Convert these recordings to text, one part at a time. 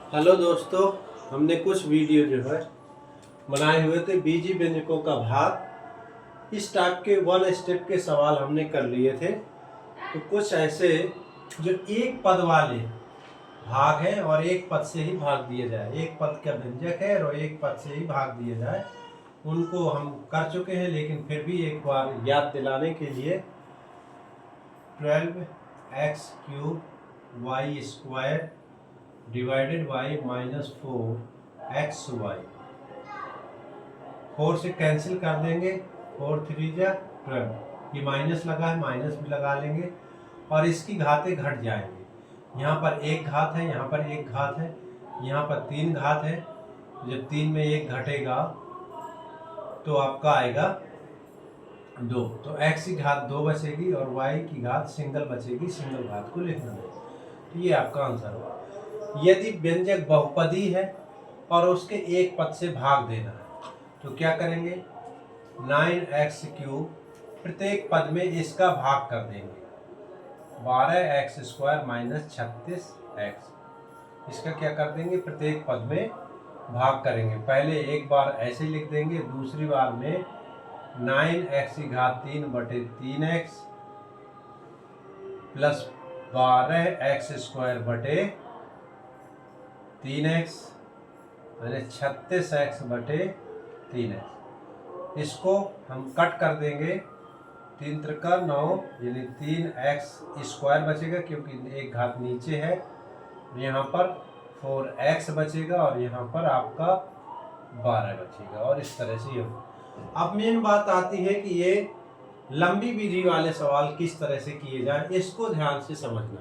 Hello दोस्तों, हमने कुछ वीडियो जो है बनाए हुए थे बीजी व्यंजकों का भाग। इस टाइप के वन स्टेप के सवाल हमने कर लिए थे। तो कुछ ऐसे जो एक पद वाले भाग हैं और एक पद से ही भाग दिए जाए, एक पद का व्यंजक है और एक पद से ही भाग दिए जाए, उनको हम कर चुके हैं। लेकिन फिर भी एक बार याद दिलाने के लिए 12x³ y² divided by -4xy। 4 से कैंसिल कर देंगे, 4 3 जा 12। ये माइनस लगा है, माइनस भी लगा लेंगे और इसकी घातें घट जाएंगे। यहाँ पर एक घात है, यहाँ पर एक घात है, यहाँ पर 3 घात है। जब 3 में एक घटेगा तो आपका आएगा 2। तो x की घात 2 बचेगी और y की घात सिंगल बचेगी। सिंगल घात को लिखना है, तो ये आपका आंसर होगा। यदि व्यंजक बहुपदी है और उसके एक पद से भाग देना है तो क्या करेंगे, 9x³ प्रत्येक पद में इसका भाग कर देंगे। 12x² - 36x, इसका क्या कर देंगे, प्रत्येक पद में भाग करेंगे। पहले एक बार ऐसे लिख देंगे, दूसरी बार में 9x³ प्लस 12x² 3x यानी 36x/3x। इसको हम कट कर देंगे, 3 त्रिका 9 यानी 3x² बचेगा क्योंकि एक घात नीचे है। यहाँ पर 4x बचेगा और यहाँ पर आपका 12 बचेगा और इस तरह से ये। अब मेन बात आती है कि ये लंबी विधि वाले सवाल किस तरह से किए जाए, इसको ध्यान से समझना।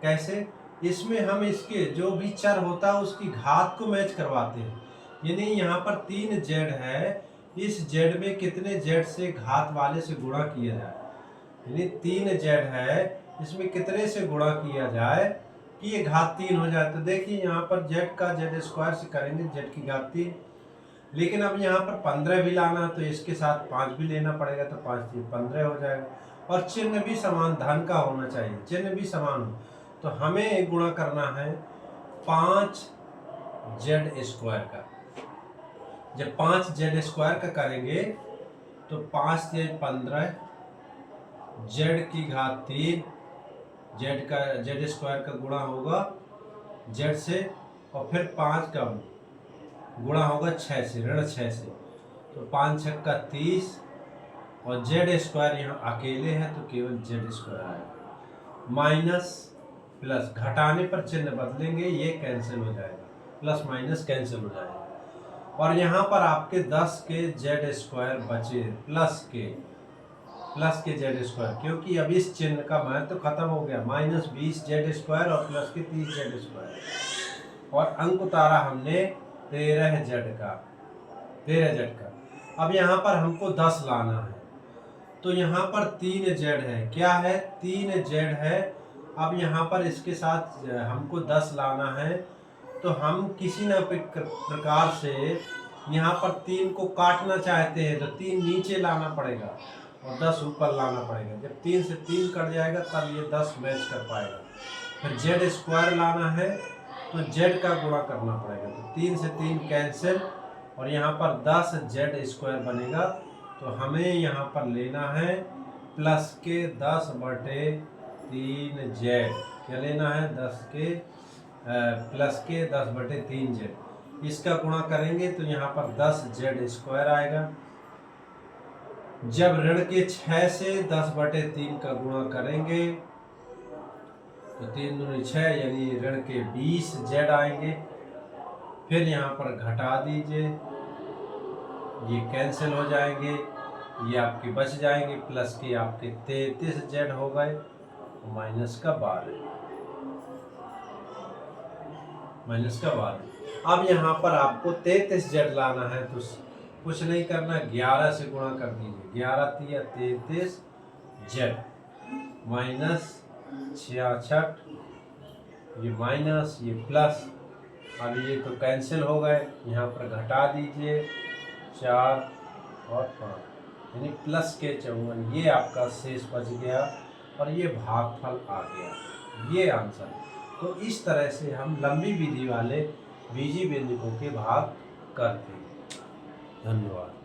कैसे, इसमें हम इसके जो भी चर होता है उसकी घात को मैच करवाते हैं। यानी यहाँ पर 3z है, इस z में कितने z से घात वाले से गुणा किया जाए, यानी 3z है, इसमें कितने से गुणा किया जाए कि ये घात 3 हो जाए। तो देखिए यहाँ पर z का z² से करेंगे, z की घात 3। लेकिन अब यहाँ पर 15 भी लाना तो इसके साथ 5 भी लेना पड़ेगा, तो 5 से 15 हो जाएगा। और चिन्ह भी समान धन का होना चाहिए, चिन्ह भी समान हो। तो हमें गुणा करना है 5z² का। जब 5z² का करेंगे तो 5 से 15, z की घात 3, z का z² का गुणा होगा z से, और फिर 5 का गुणा होगा 6 से, ऋण 6 से। तो 5 6 का 30 और z² यहाँ अकेले है तो केवल z² आएगा। माइनस प्लस, घटाने पर चिन्ह बदलेंगे, ये कैंसिल हो जाएगा, प्लस माइनस कैंसिल हो जाएगा। और यहाँ पर आपके 10 के z² बचे, प्लस के z², क्योंकि अब इस चिन्ह का महत्व खत्म हो गया। -20z² और प्लस के 30z², और अंक उतारा हमने 13z का। अब यहाँ पर हमको 10 लाना है, तो यहाँ पर 3z है, क्या है, 3z है। अब यहाँ पर इसके साथ हमको 10 लाना है, तो हम किसी न प्रकार से यहाँ पर 3 को काटना चाहते हैं, तो 3 नीचे लाना पड़ेगा और 10 ऊपर लाना पड़ेगा। जब 3 से 3 कट जाएगा तब ये 10 मैच कर पाएगा। फिर z² लाना है तो z का गुणा करना पड़ेगा, तो 3 से 3 कैंसिल और यहाँ पर 10z² बनेगा। तो हमें यहाँ पर लेना है प्लस के 10/3z। क्या लेना है, प्लस के 10/3z। इसका गुणा करेंगे तो यहाँ पर 10z² आएगा। जब ऋण के 6 से 10/3 का गुणा करेंगे तो 3 दूनी 6 यानी ऋण के 20z आएंगे। फिर यहाँ पर घटा दीजिए, ये कैंसिल हो जाएंगे, ये आपके बच जाएंगे। प्लस के आपके 33z हो गए, माइनस का 12। अब यहाँ पर आपको 33z लाना है, तो कुछ नहीं करना, 11 से गुणा कर दीजिए। 11 तिया 33z -66, ये माइनस, ये प्लस। अब ये तो कैंसिल हो गए, यहाँ पर घटा दीजिए 4 और 5 यानी प्लस के 54। ये आपका शेष बच गया और ये भागफल आ गया, ये आंसर। तो इस तरह से हम लंबी विधि वाले बीजीय व्यंजकों के भाग करते हैं। धन्यवाद।